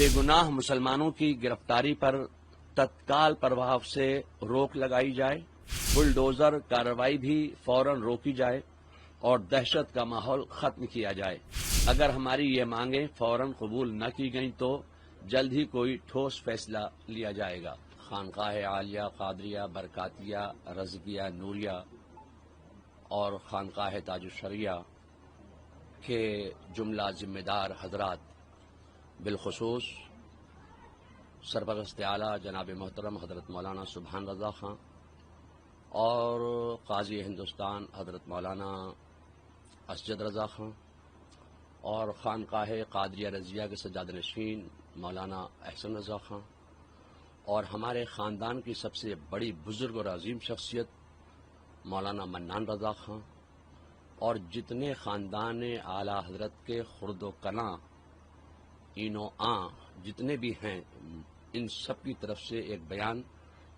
بے گناہ مسلمانوں کی گرفتاری پر تत्काल प्रभाव से रोक लगाई जाए, बुलडोजर कार्रवाई भी फौरन रोकी जाए और दहशत का माहौल खत्म किया जाए। अगर हमारी ये मांगें फौरन कबूल न की गईं तो जल्द ही कोई ठोस फैसला लिया जाएगा। खानकाह आलिया, कादरिया, बरकातिया, रज़किया, नूरिया और खानकाह ताजुशरिया के जुमला जिम्मेदार हजरात, बिलखुसूस सरपरस्त आला जनाब मोहतरम हजरत मौलाना सुभान रज़ा खां और काजी हिंदुस्तान हजरत मौलाना असजद रज़ा खां और खानकाह कादरिया रज़िया के सज्जाद नशीन मौलाना अहसन रज़ा खां और हमारे ख़ानदान की सबसे बड़ी बुज़ुर्ग और अजीम शख्सियत मौलाना मन्नान रज़ा खां और जितने ख़ानदान आला हजरत के खुर्द कना इनो आ जितने भी हैं, इन सब की तरफ से एक बयान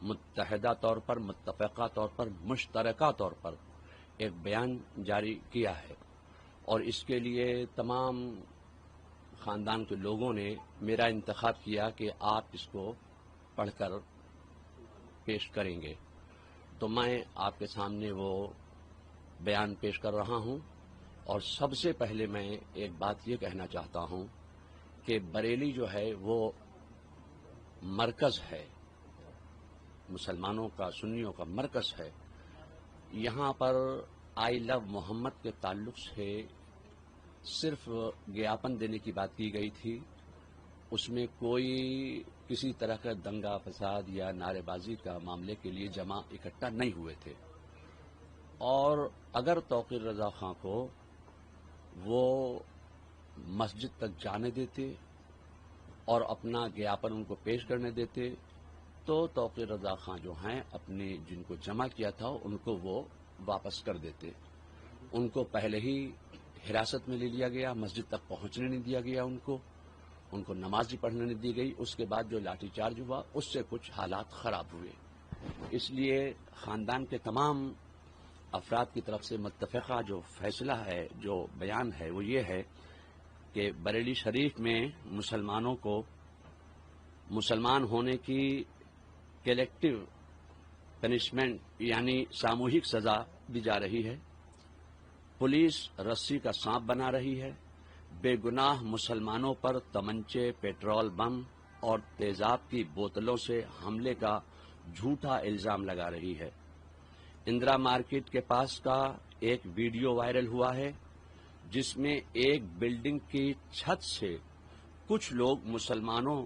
मुत्तहदा तौर पर, मुत्तफ़क़ा तौर पर, मुश्तरका तौर पर एक बयान जारी किया है और इसके लिए तमाम ख़ानदान के लोगों ने मेरा इंतखाब किया कि आप इसको पढ़कर पेश करेंगे। तो मैं आपके सामने वो बयान पेश कर रहा हूं और सबसे पहले मैं एक बात ये कहना चाहता हूं कि बरेली जो है वो मरकज़ है, मुसलमानों का, सुन्नियों का मरकज़ है। यहाँ पर आई लव मोहम्मद के ताल्लुक़ से सिर्फ ज्ञापन देने की बात की गई थी, उसमें कोई किसी तरह का दंगा फसाद या नारेबाजी का मामले के लिए जमा इकट्ठा नहीं हुए थे। और अगर तौक़ीर रज़ा खां को वो मस्जिद तक जाने देते और अपना ज्ञापन उनको पेश करने देते तो तौक़ीर रज़ा खां जो हैं अपने जिनको जमा किया था उनको वो वापस कर देते। उनको पहले ही हिरासत में ले लिया गया, मस्जिद तक पहुंचने नहीं दिया गया, उनको नमाज भी पढ़ने नहीं दी गई। उसके बाद जो लाठीचार्ज हुआ उससे कुछ हालात ख़राब हुए। इसलिए ख़ानदान के तमाम अफराद की तरफ से मुत्तफ़क़ा जो फैसला है, जो बयान है, वो ये है कि बरेली शरीफ में मुसलमानों को मुसलमान होने की कलेक्टिव पनिशमेंट यानी सामूहिक सज़ा दी जा रही है। पुलिस रस्सी का सांप बना रही है। बेगुनाह मुसलमानों पर तमंचे, पेट्रोल बम और तेजाब की बोतलों से हमले का झूठा इल्ज़ाम लगा रही है। इंदिरा मार्केट के पास का एक वीडियो वायरल हुआ है जिसमें एक बिल्डिंग की छत से कुछ लोग मुसलमानों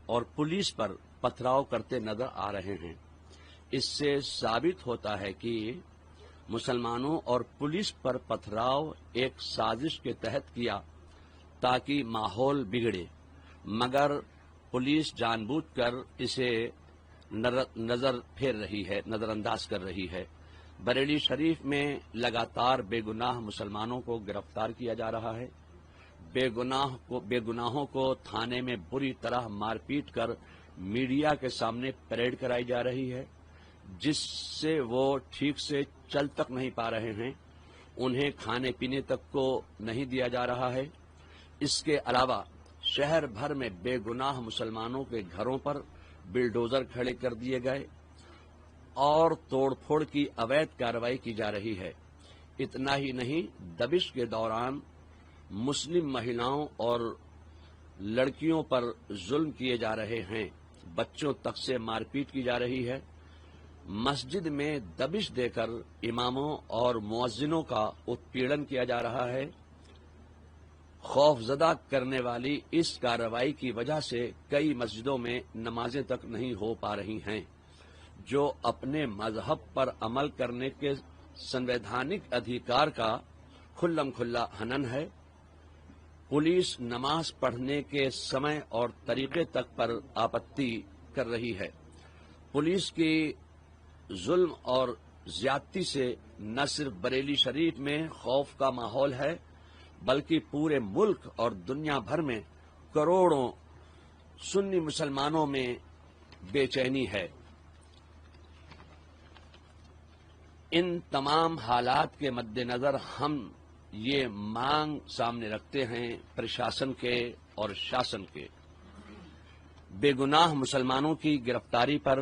और पुलिस पर पथराव करते नजर आ रहे हैं। इससे साबित होता है कि मुसलमानों और पुलिस पर पथराव एक साजिश के तहत किया ताकि माहौल बिगड़े, मगर पुलिस जानबूझकर इसे नजर फेर रही है, नजरअंदाज कर रही है। बरेली शरीफ में लगातार बेगुनाह मुसलमानों को गिरफ्तार किया जा रहा है। बेगुनाहों को थाने में बुरी तरह मारपीट कर मीडिया के सामने परेड कराई जा रही है, जिससे वो ठीक से चल तक नहीं पा रहे हैं। उन्हें खाने पीने तक को नहीं दिया जा रहा है। इसके अलावा शहर भर में बेगुनाह मुसलमानों के घरों पर बिल्डोजर खड़े कर दिए गए और तोड़फोड़ की अवैध कार्रवाई की जा रही है। इतना ही नहीं, दबिश के दौरान मुस्लिम महिलाओं और लड़कियों पर जुल्म किए जा रहे हैं। बच्चों तक से मारपीट की जा रही है। मस्जिद में दबिश देकर इमामों और मुअज्जिनों का उत्पीड़न किया जा रहा है। खौफजदा करने वाली इस कार्रवाई की वजह से कई मस्जिदों में नमाजें तक नहीं हो पा रही हैं, जो अपने मजहब पर अमल करने के संवैधानिक अधिकार का खुल्लम खुल्ला हनन है। पुलिस नमाज पढ़ने के समय और तरीके तक पर आपत्ति कर रही है। पुलिस की जुल्म और ज्यादती से न सिर्फ बरेली शरीफ में खौफ का माहौल है, बल्कि पूरे मुल्क और दुनिया भर में करोड़ों सुन्नी मुसलमानों में बेचैनी है। इन तमाम हालात के मद्देनजर हम ये मांग सामने रखते हैं प्रशासन के और शासन के بے گناہ مسلمانوں کی گرفتاری پر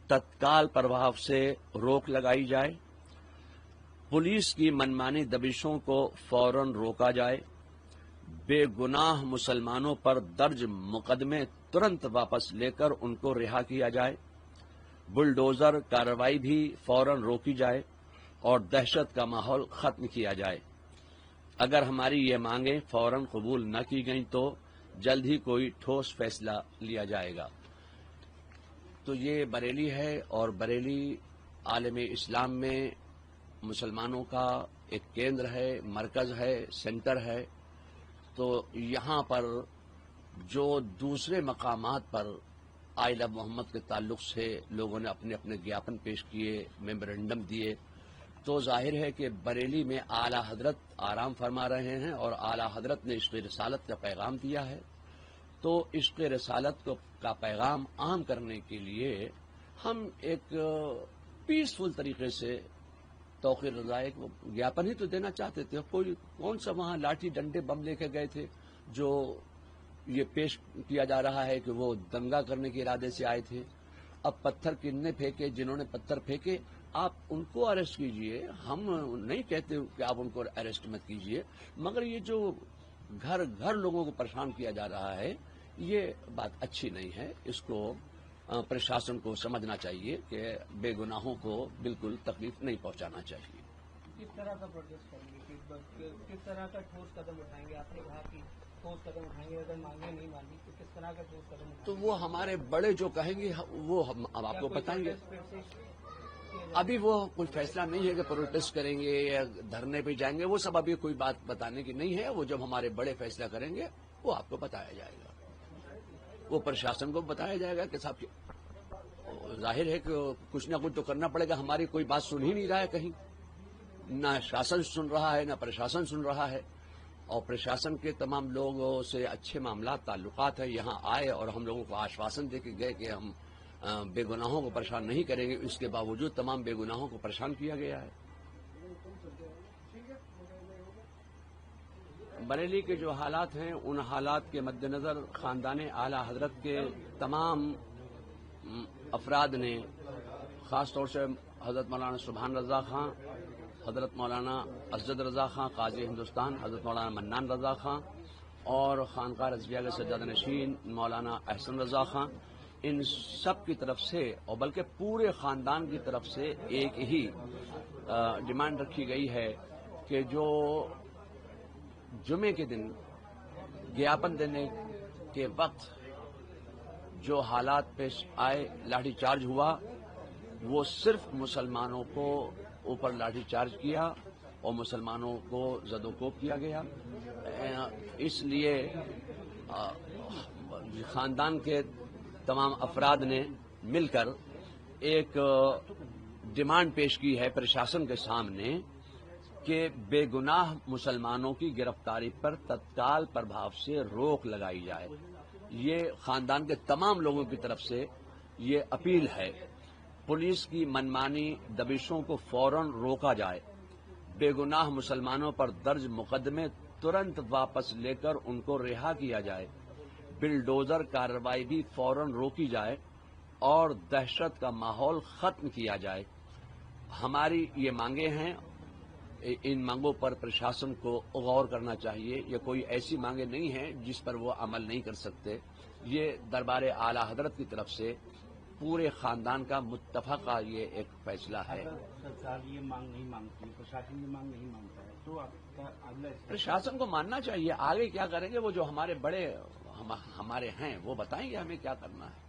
تत्काल प्रभाव से रोक लगाई जाए, पुलिस की मनमानी दबिशों को फौरन रोका जाए, बेगुनाह मुसलमानों पर दर्ज मुकदमे तुरंत वापस लेकर उनको रिहा किया जाए, बुलडोजर कार्रवाई भी फौरन रोकी जाए और दहशत का माहौल खत्म किया जाए। अगर हमारी ये मांगें फौरन कबूल न की गईं तो जल्द ही कोई ठोस फैसला लिया जाएगा। तो ये बरेली है और बरेली आलम इस्लाम में मुसलमानों का एक केंद्र है, मरकज है, सेंटर है। तो यहाँ पर जो दूसरे मकामात पर आइला मोहम्मद के ताल्लुक से लोगों ने अपने अपने ज्ञापन पेश किए, मेमोरेंडम दिए, तो जाहिर है कि बरेली में आला हजरत आराम फरमा रहे हैं और आला हजरत ने इश्क़ रिसालत का पैगाम दिया है। तो इश्क़ रिसालत का पैगाम आम करने के लिए हम एक पीसफुल तरीके से तौक़ीर रज़ाए को ज्ञापन ही तो देना चाहते थे। कौन सा वहाँ लाठी डंडे बम लेके गए थे जो ये पेश किया जा रहा है कि वो दंगा करने के इरादे से आए थे। अब पत्थर किन्ने फेंके, जिन्होंने पत्थर फेंके आप उनको अरेस्ट कीजिए, हम नहीं कहते कि आप उनको अरेस्ट मत कीजिए, मगर ये जो घर घर लोगों को परेशान किया जा रहा है ये बात अच्छी नहीं है। इसको प्रशासन को समझना चाहिए कि बेगुनाहों को बिल्कुल तकलीफ नहीं पहुंचाना चाहिए। किस तरह का प्रोटेस्ट करेंगे, किस तरह का ठोस कदम उठाएंगे? आपने कहा कि ठोस कदम उठाएंगे, अगर मांगे नहीं मानी तो किस तरह का ठोस कदम उठाएंगे? तो वो हमारे बड़े जो कहेंगे वो हम अब आपको बताएंगे। अभी वो कोई फैसला नहीं है कि प्रोटेस्ट करेंगे या धरने पे जाएंगे, वो सब अभी कोई बात बताने की नहीं है। वो जब हमारे बड़े फैसला करेंगे वो आपको बताया जाएगा, वो प्रशासन को बताया जाएगा कि साहब जाहिर है कि कुछ ना कुछ तो करना पड़ेगा। हमारी कोई बात सुन ही नहीं रहा है, कहीं ना शासन सुन रहा है ना प्रशासन सुन रहा है। और प्रशासन के तमाम लोगों से अच्छे मामला ताल्लुकात है, यहाँ आए और हम लोगों को आश्वासन दे के गए कि हम बेगुनाहों को परेशान नहीं करेंगे। इसके बावजूद तमाम बेगुनाहों को परेशान किया गया है। बरेली के जो हालात हैं उन हालात के मद्देनजर खानदान आला हजरत के तमाम अफराद ने ख़ास तौर से हजरत मौलाना सुभान रज़ा खां, हजरत मौलाना असजद रज़ा खां काजी हिंदुस्तान, हजरत मौलाना मन्नान रज़ा खां और खानका रज़विया के सज्जादा नशीन मौलाना अहसन रज़ा खां, इन सब की तरफ से और बल्कि पूरे खानदान की तरफ से एक ही डिमांड रखी गई है कि जो जुमे के दिन ज्ञापन देने के वक्त जो हालात पेश आए, लाठीचार्ज हुआ, वो सिर्फ मुसलमानों को ऊपर लाठीचार्ज किया और मुसलमानों को ज़दोकोब किया गया। इसलिए खानदान के तमाम अफराद ने मिलकर एक डिमांड पेश की है प्रशासन के सामने कि बेगुनाह मुसलमानों की गिरफ्तारी पर तत्काल प्रभाव से रोक लगाई जाए। ये खानदान के तमाम लोगों की तरफ से ये अपील है। पुलिस की मनमानी दबिशों को फौरन रोका जाए, बेगुनाह मुसलमानों पर दर्ज मुकदमे तुरंत वापस लेकर उनको रिहा किया जाए, बिलडोजर कार्रवाई भी फौरन रोकी जाए और दहशत का माहौल खत्म किया जाए। हमारी ये मांगे हैं, इन मांगों पर प्रशासन को गौर करना चाहिए। ये कोई ऐसी मांगे नहीं हैं जिस पर वो अमल नहीं कर सकते। ये दरबार आला हजरत की तरफ से पूरे खानदान का मुत्तफका ये एक फैसला है। सरकार ये मांग नहीं मांगती, प्रशासन ये मांग नहीं मांगता है, तो आपका अगला प्रशासन को मानना चाहिए। आगे क्या करेंगे वो जो हमारे बड़े हमारे हैं वो बताएंगे हमें क्या करना है।